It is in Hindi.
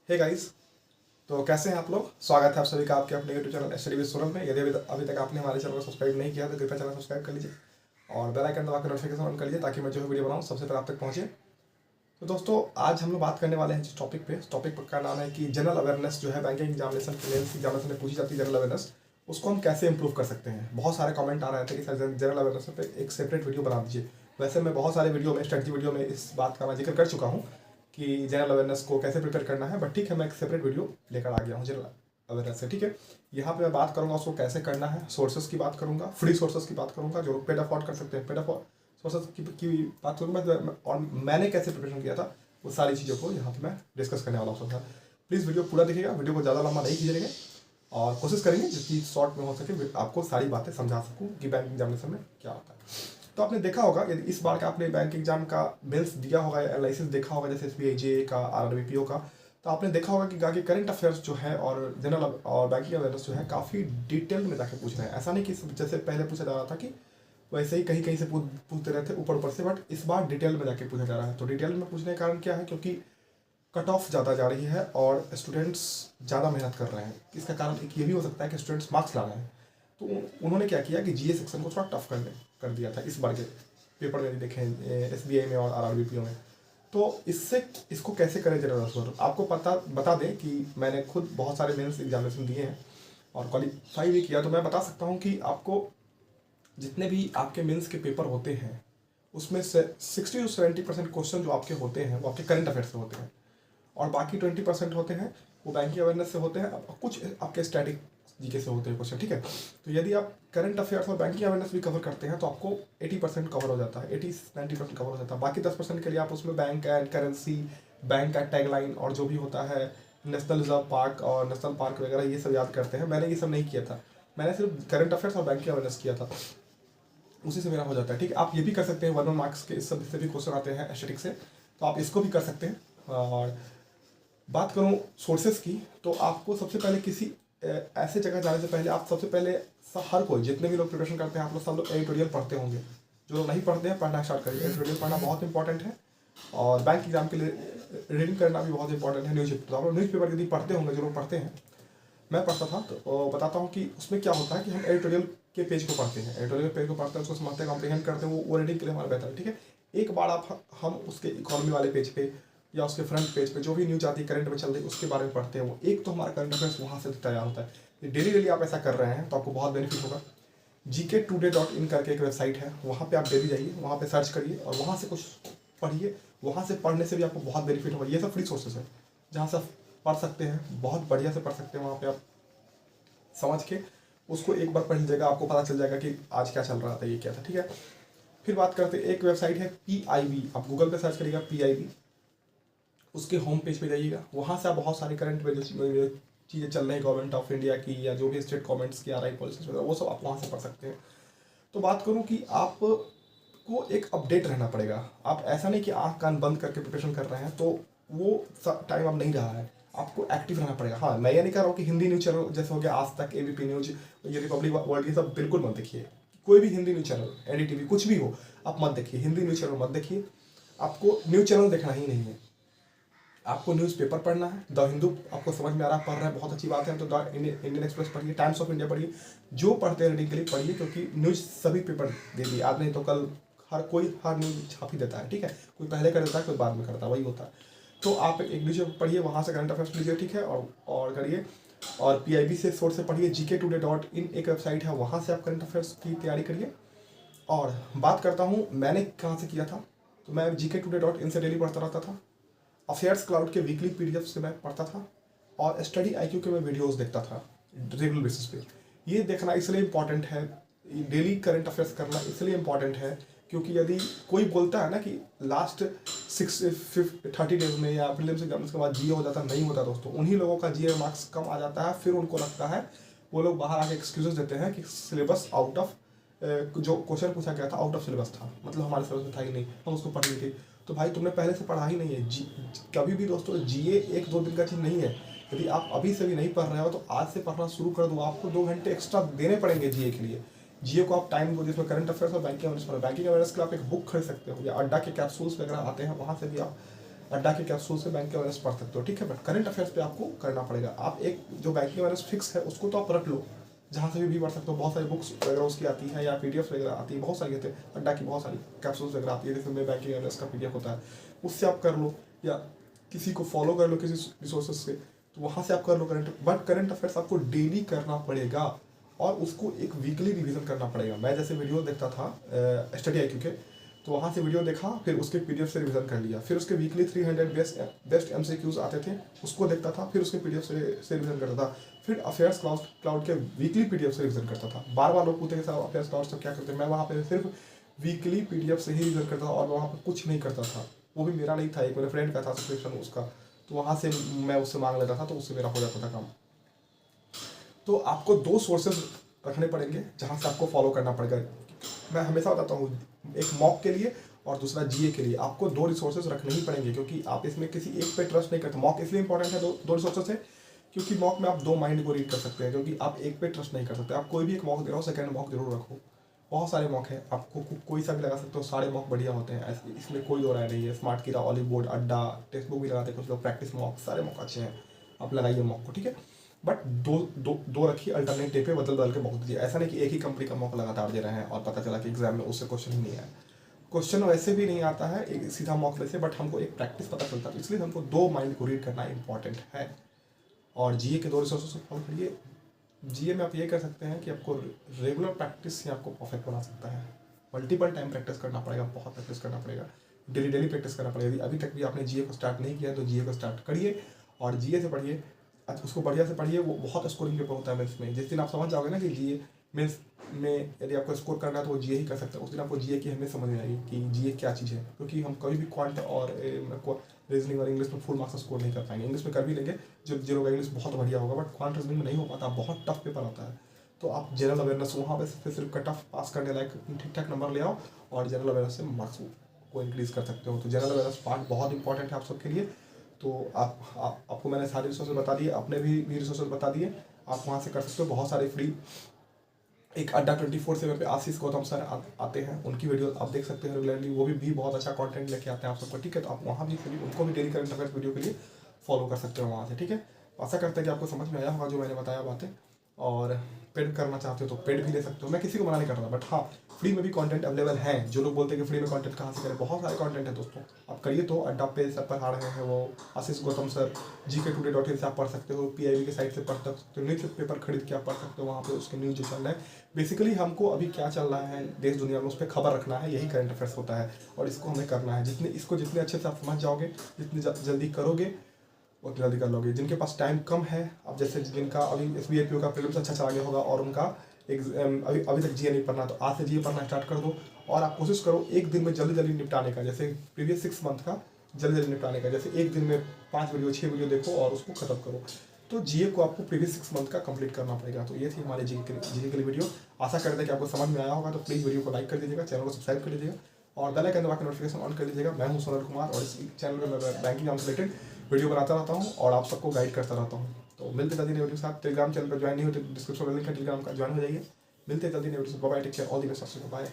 हे गाइस, तो कैसे हैं आप लोग। स्वागत है आप सभी का आपके अपने YouTube channel study with Sonal में। यदि अभी तक आपने हमारे चैनल को सब्सक्राइब नहीं किया तो कृपया चैनल सब्सक्राइब कर लीजिए और बेल आइकन दबा के नोटिफिकेशन ऑन कर लीजिए ताकि मैं जो वीडियो बनाऊँ सबसे पहले आप तक पहुँचे। तो दोस्तों, आज हम लोग बात करने वाले हैं जिस टॉपिक पे, टॉपिक का नाम है कि जनरल अवेयरनेस जो है बैंकिंग एग्जामिनेशन के मेंस एग्जामिनेशन में पूछी जाती है जनरल अवेयरनेस, उसको हम कैसे इंप्रूव कर सकते हैं। बहुत सारे कमेंट आ रहे थे कि सर जनरल अवेयरनेस पे एक सेपरेट वीडियो बना दीजिए। वैसे मैं बहुत सारे वीडियो में, स्ट्रेटजी वीडियो में इस बात का मैं जिक्र कर चुका हूँ कि जनरल अवेयरनेस को कैसे प्रिपेयर करना है, बट ठीक है, मैं एक सेपरेट वीडियो लेकर आ गया हूँ जनरल अवेयरनेस से। ठीक है, यहाँ पे मैं बात करूँगा उसको कैसे करना है, सोर्सेज की बात करूँगा, फ्री सोर्सेज की बात करूँगा जो पेड अफोर्ड कर सकते हैं, पेड अफोर्ड सोर्सेज की बात करूँगा, और मैंने कैसे प्रिपरेशन किया था वो सारी चीज़ों को यहाँ पे मैं डिस्कस करने वाला हूँ। प्लीज़ वीडियो पूरा देखिएगा, वीडियो को ज़्यादा लंबा नहीं कीजिएगा और कोशिश करेंगे जितनी शॉर्ट में हो सके आपको सारी बातें समझा सकूँ कि बैंक एग्जामिनेशन में क्या होता है। तो आपने देखा होगा, यदि इस बार का आपने बैंक एग्जाम का मेंस दिया होगा या एनालिसिस देखा होगा, जैसे SBI JA का, RRBPO का, तो आपने देखा होगा कि आगे करंट अफेयर्स जो है और जनरल और बैंकिंग अवेयरनेस जो है काफ़ी डिटेल में जाके पूछ रहे हैं। ऐसा नहीं कि जैसे पहले पूछा जा रहा था कि वैसे ही कहीं कहीं से पूछते रहते ऊपर ऊपर से, बट इस बार डिटेल में जाके पूछा जा रहा है। तो डिटेल में पूछने का कारण क्या है, क्योंकि कट ऑफ ज़्यादा जा रही है और स्टूडेंट्स ज़्यादा मेहनत कर रहे हैं। इसका कारण एक ये भी हो सकता है कि स्टूडेंट्स मार्क्स ला रहे हैं। तो उन्होंने क्या किया कि GA सेक्शन को थोड़ा टफ कर दिया था इस बार के पेपर में, देखें SBI में और RRBPO में। तो इससे इसको कैसे करें जनरल अफेयर, आपको बता दें कि मैंने खुद बहुत सारे मेंस एग्जामिनेशन दिए हैं और क्वालिफाई भी किया। तो मैं बता सकता हूँ कि आपको जितने भी आपके मेंस के पेपर होते हैं उसमें से 60 to 70% क्वेश्चन जो आपके होते हैं वो आपके करंट अफेयर से होते हैं और बाकी 20% होते हैं वो बैंकिंग अवेयरनेस से होते हैं, कुछ आपके स्टैटिक जीके से होते हैं क्वेश्चन। ठीक है, तो यदि आप करंट अफेयर्स और बैंकिंग अवेयरनेस भी कवर करते हैं तो आपको 80% कवर हो जाता है, 80-90% कवर हो जाता है। बाकी 10% के लिए आप उसमें बैंक एंड करेंसी, बैंक का टैगलाइन और जो भी होता है नेशनल रिजर्व पार्क और नेशनल पार्क वगैरह, ये सब याद करते हैं। मैंने ये सब नहीं किया था, मैंने सिर्फ करंट अफेयर्स और बैंकिंग अवेयरनेस किया था, उसी से मेरा हो जाता है। ठीक है, आप ये भी कर सकते हैं, 1 मार्क्स के इस सब से भी क्वेश्चन आते हैं एस्थेटिक से, तो आप इसको भी कर सकते हैं। और बात करूँ सोर्सेज की, तो आपको सबसे पहले किसी ऐसे जगह जाने से पहले आप सबसे पहले हर कोई, जितने भी लोग प्रिपरेशन करते हैं, आप लोग सब लोग एडिटोरियल पढ़ते होंगे। जो लोग नहीं पढ़ते हैं, पढ़ना स्टार्ट करिए। एडिटोरियल पढ़ना बहुत इंपॉर्टेंट है और बैंक एग्जाम के लिए रीडिंग करना भी बहुत इंपॉर्टेंट है। न्यूज़पेपर, तो आप लोग न्यूज़पेपर यदि पढ़ते होंगे, जो लोग पढ़ते हैं, मैं पढ़ता था, तो बताता हूँ कि उसमें क्या होता है कि हम एडिटोरियल के पेज को पढ़ते हैं, एडिटोरियल के पेज को पढ़ते हैं, उसको समझते हैं, कॉम्प्रिहेंड करते हैं, वो रीडिंग के लिए हमारा बेहतर है। ठीक है, एक बार आप हम उसके इकोनॉमी वाले पेज पे या उसके फ्रंट पेज पे जो भी न्यूज आती है करंट में चल रही है उसके बारे में पढ़ते हैं, वो एक तो हमारा करंट अफेयर्स वहाँ से तैयार होता है। डेली आप ऐसा कर रहे हैं तो आपको बहुत बेनिफिट होगा। GKtoday.in करके एक वेबसाइट है, वहाँ पे आप डेली जाइए, वहाँ पे सर्च करिए और वहाँ से कुछ पढ़िए। वहाँ से पढ़ने से भी आपको बहुत बेनिफिट होगा। ये सब फ्री सोर्सेस है जहाँ से आप पढ़ सकते हैं, बहुत बढ़िया से पढ़ सकते हैं। वहाँ पे आप समझ के उसको एक बार पढ़ लीजिएगा, आपको पता चल जाएगा कि आज क्या चल रहा था, ये क्या था। ठीक है, फिर बात करते हैं, एक वेबसाइट है PIB, आप गूगल पे सर्च करिएगा PIB, उसके होम पेज पे जाइएगा। वहाँ से आप बहुत सारी करंट में जो चीज़ें चल रही है गवर्नमेंट ऑफ इंडिया की या जो भी स्टेट गवर्नमेंट्स की आ रही पॉलिसीज वगैरह, वो सब आप वहाँ से पढ़ सकते हैं। तो बात करूँ कि आपको एक अपडेट रहना पड़ेगा। आप ऐसा नहीं कि आँख कान बंद करके प्रिपरेशन कर रहे हैं, तो वो टाइम अब नहीं रहा है, आपको एक्टिव रहना पड़ेगा। हाँ, मैं ये नहीं कह रहा हूँ कि हिंदी न्यूज़ चैनल जैसे हो गया आज तक, ABP न्यूज, ये रिपब्लिक वर्ल्ड, ये सब बिल्कुल मत देखिए। कोई भी हिंदी न्यूज़ चैनल, NDTV, कुछ भी हो, आप मत देखिए, हिंदी न्यूज़ चैनल मत देखिए। आपको न्यूज़ चैनल देखना ही नहीं है, आपको न्यूज़पेपर पढ़ना है। द हिंदू आपको समझ में आ रहा है, पढ़ रहे हैं, बहुत अच्छी बात है, तो द इंडियन एक्सप्रेस पढ़िए, टाइम्स ऑफ इंडिया पढ़िए, जो पढ़ते हैं रीडिंग के लिए पढ़िए, क्योंकि न्यूज़ सभी पेपर दे दिए आज नहीं तो कल, हर न्यूज़ छाप ही देता है। ठीक है, कोई पहले कर देता है, कोई बाद में करता है, वही होता है। तो आप एक न्यूज़पेपर पढ़िए, वहाँ से करंट अफेयर्स लीजिए। ठीक है, और करिए। और PIB से सोर्स से पढ़िए। GKtoday.in एक वेबसाइट है, वहाँ से आप करंट अफेयर्स की तैयारी करिए। और बात करता हूँ मैंने कहाँ से किया था, तो मैं GKtoday.in से डेली पढ़ता रहता था। अफेयर्स क्लाउड के वीकली PDF से मैं पढ़ता था और स्टडी IQ के मैं वीडियोस देखता था रेगुलर बेसिस पे। ये देखना इसलिए इम्पॉर्टेंट है, डेली करंट अफेयर्स करना इसलिए इम्पॉर्टेंट है क्योंकि यदि कोई बोलता है ना कि लास्ट 30 डेज में या प्रीलिम्स एग्जाम्स के बाद GA हो जाता, नहीं होता दोस्तों। उन्हीं लोगों का GA मार्क्स कम आ जाता है, फिर उनको लगता है, वो लोग बाहर आके एक्सक्यूजेस देते हैं कि सिलेबस आउट ऑफ, जो क्वेश्चन पूछा गया था आउट ऑफ सिलेबस था, मतलब हमारे सिलेबस में था ही नहीं, हम उसको पढ़ ली थी। तो भाई तुमने पहले से पढ़ा ही नहीं है। कभी भी दोस्तों GA 1-2 दिन का चीज़ नहीं है। यदि आप अभी से भी नहीं पढ़ रहे हो तो आज से पढ़ना शुरू कर दो। आपको 2 घंटे एक्स्ट्रा देने पड़ेंगे GA के लिए। GA को आप टाइम दो, जिसमें करंट अफेयर्स और बैंकिंग अवेयरनेस पढ़ो। बैंकिंग अवेयरनेस के लिए आप एक बुक खरीद सकते हो या अड्डा के कैप्सूल्स वगैरह आते हैं, वहाँ से भी आप अड्डा के कैप्सूल से बैंक के अवेयरनेस पढ़ सकते हो, ठीक है। बट करंट अफेयर्स पे आपको करना पड़ेगा। आप एक जो बैंकिंग अवेयरनेस फिक्स है उसको तो आप रख लो, जहाँ से भी पढ़ सकते हो। बहुत सारी बुक्स वगैरह उसकी आती है या पीडीएफ वगैरह आती है, बहुत सारी आती है। अड्डा की बहुत सारी कैप्सूल्स वगैरह आती है, जिसमें बैंकिंग अवेयरनेस का पीडीएफ होता है, उससे आप कर लो या किसी को फॉलो कर लो किसी रिसोर्सेज से, तो वहाँ से आप कर लो करंट। बट करंट अफेयर्स आपको डेली करना पड़ेगा और उसको एक वीकली रिवीजन करना पड़ेगा। मैं जैसे वीडियो देखता था स्टडी IQ के, तो वहाँ से वीडियो देखा, फिर उसके पीडीएफ से रिवीजन कर लिया, फिर उसके वीकली 300 बेस्ट MCQs आते थे, उसको देखता था, फिर उसके पीडीएफ से रिवीजन करता था, फिर अफेयर्स क्लाउड के वीकली पीडीएफ से रिवीजन करता था। बार बार लोग पूछते हैं साहब अफेयर्स क्लाउड से क्या करते हैं, मैं वहाँ पे सिर्फ वीकली पीडीएफ से ही रिवीजन करता था और वहाँ पर कुछ नहीं करता था। वो भी मेरा नहीं था, एक मेरे फ्रेंड का था सब्सक्रिप्शन उसका, तो वहाँ से मैं उससे मांग लेता था, तो उससे मेरा हो जाता था काम। तो आपको 2 सोर्सेज रखने पड़ेंगे जहाँ से आपको फॉलो करना पड़ेगा। मैं हमेशा बताता हूँ, एक मॉक के लिए और दूसरा जीए के लिए आपको 2 रिसोर्सेज रखने ही पड़ेंगे, क्योंकि आप इसमें किसी एक पे ट्रस्ट नहीं करते। मॉक इसलिए इंपॉर्टेंट है, दो रिसोर्सेज है, क्योंकि मॉक में आप 2 माइंड को रीड कर सकते हैं, क्योंकि आप एक पे ट्रस्ट नहीं कर सकते। आप कोई भी एक मॉक दे रहा हो, सेकंड मॉक जरूर रखो। बहुत सारे मॉक हैं, आपको कोई सा भी लगा सकते हो, सारे मॉक बढ़िया होते हैं, इसमें कोई दो राय नहीं है। स्मार्ट कीड़ा, ऑलिव बोर्ड, अड्डा, टेक्स्ट बुक भी लगाते हैं कुछ लोग, प्रैक्टिस मॉक, सारे मॉक अच्छे हैं, आप लगाइए मॉक को, ठीक है। बट दो रखिए, अल्टरनेट डे पे बदल के मॉक दीजिए। ऐसा नहीं कि एक ही कंपनी का मॉक लगातार दे रहे हैं और पता चला कि एग्जाम में उससे क्वेश्चन ही नहीं आया। क्वेश्चन वैसे भी नहीं आता है एक सीधा मॉक में से, बट हमको एक प्रैक्टिस पता चलता है, इसलिए हमको 2 माइंड को रीड करना इंपॉर्टेंट है। और जीए के 2 रिसोर्सेस फॉलो करिए। जीए में आप ये कर सकते हैं कि आपको रेगुलर प्रैक्टिस से आपको परफेक्ट बना सकता है। मल्टीपल टाइम प्रैक्टिस करना पड़ेगा, बहुत प्रैक्टिस करना पड़ेगा, डेली प्रैक्टिस करना पड़ेगा। यदि अभी तक भी आपने जीए को स्टार्ट नहीं किया तो जीए को स्टार्ट करिए और जीए से पढ़िए, उसको बढ़िया से पढ़िए। वो बहुत स्कोरिंग पेपर होता है मेंस में। जिस दिन आप समझ जाओगे ना कि जीए मेंस में यदि आपको स्कोर करना है तो वो जीए ही कर सकते हैं, उस दिन आपको जीए की अहमियत समझ में आएगी कि जीए क्या चीज़ है। क्योंकि हम कभी भी क्वांट और रीजनिंग और इंग्लिश में फुल मार्क्स स्कोर नहीं कर पाएंगे। इंग्लिश में कर भी लेंगे, जो लोग इंग्लिश बहुत बढ़िया होगा, बट क्वांट रीजनिंग में नहीं हो पाता, बहुत टफ पेपर आता है। तो आप जनरल अवेयरनेस वहाँ पे सिर्फ कट ऑफ पास करने लायक ठीक ठाक नंबर ले आओ और जनरल अवेयरनेस से मार्क्स को इंक्रीज कर सकते हो। तो जनरल अवेयरनेस पार्ट बहुत इंपॉर्टेंट है आप सबके लिए। तो आपको मैंने सारे रिसोर्सेज बता दिए, अपने भी रिसोर्सेज बता दिए, आप वहाँ से कर सकते हो। बहुत सारे फ्री, एक अड्डा 24/7 पे आशीष गौतम सर आते हैं, उनकी वीडियो आप देख सकते हैं रेगुलरली। वो भी बहुत अच्छा कंटेंट लेके आते हैं आप सबको, ठीक है। तो आप वहाँ भी उनको भी डेली करंट अफेयर्स वीडियो के लिए फॉलो कर सकते हो वहाँ से, ठीक है। आशा करते हैं कि आपको समझ में आया होगा जो मैंने बताया बातें। और पेड करना चाहते हो तो पेड भी ले सकते हो, मैं किसी को मना नहीं कर रहा, बट हाँ फ्री में भी कंटेंट अवेलेबल है। जो लोग बोलते हैं कि फ्री में कंटेंट कहाँ से करें, बहुत सारे कंटेंट है दोस्तों, आप करिए। तो अड्डा पे सर पढ़ा रहे हैं वो आशीष गौतम सर, GK today.in से आप पढ़ सकते हो, PIB की साइट से पढ़ सकते हो, न्यूज़ पेपर खरीद के आप पढ़ सकते हो, वहाँ पे उसके न्यूज़ जो चल रहा है। बेसिकली हमको अभी क्या चल रहा है देश दुनिया में उस पर खबर रखना है, यही करंट अफेयर्स होता है और इसको हमें करना है। जितने अच्छे से आप समझ जाओगे, जितनी जल्दी करोगे उतना जल्दी कर लोगे। जिनके पास टाइम कम है, अब जैसे जिनका अभी SBI PO का प्रीलिम्स अच्छा चला गया होगा और उनका अभी तक जीए नहीं पढ़ना, तो आज से जीए पढ़ना स्टार्ट कर दो और आप कोशिश करो एक दिन में जल्दी निपटाने का। जैसे प्रीवियस 6 मंथ का जल्दी निपटाने का, जैसे एक दिन में 5 वीडियो 6 वीडियो देखो और उसको खत्म करो। तो जीए को आपको प्रीवियस 6 मंथ का कंप्लीट करना पड़ेगा। तो ये थी हमारे जीए के लिए वीडियो। आशा करते हैं कि आपको समझ में आया होगा। तो प्लीज़ वीडियो को लाइक कर दीजिएगा, चैनल को सब्सक्राइब कर लीजिएगा और बेल आइकन दबा के नोटिफिकेशन ऑन कर लीजिएगा। मैं हूं सोनल कुमार और इस चैनल में मैं बैंकिंग से रिलेटेड वीडियो बनाता रहता हूं और आप सबको गाइड करता रहता हूं। तो मिलते जल्दी नए वीडियो के साथ। टेलीग्राम चैनल पर ज्वाइन नहीं होते, डिस्क्रिप्शन में लिंक है, टेलीग्राम का ज्वाइन हो जाइए। मिलते जल्दी नए वीडियो से। Bye, take care, all the best, bye.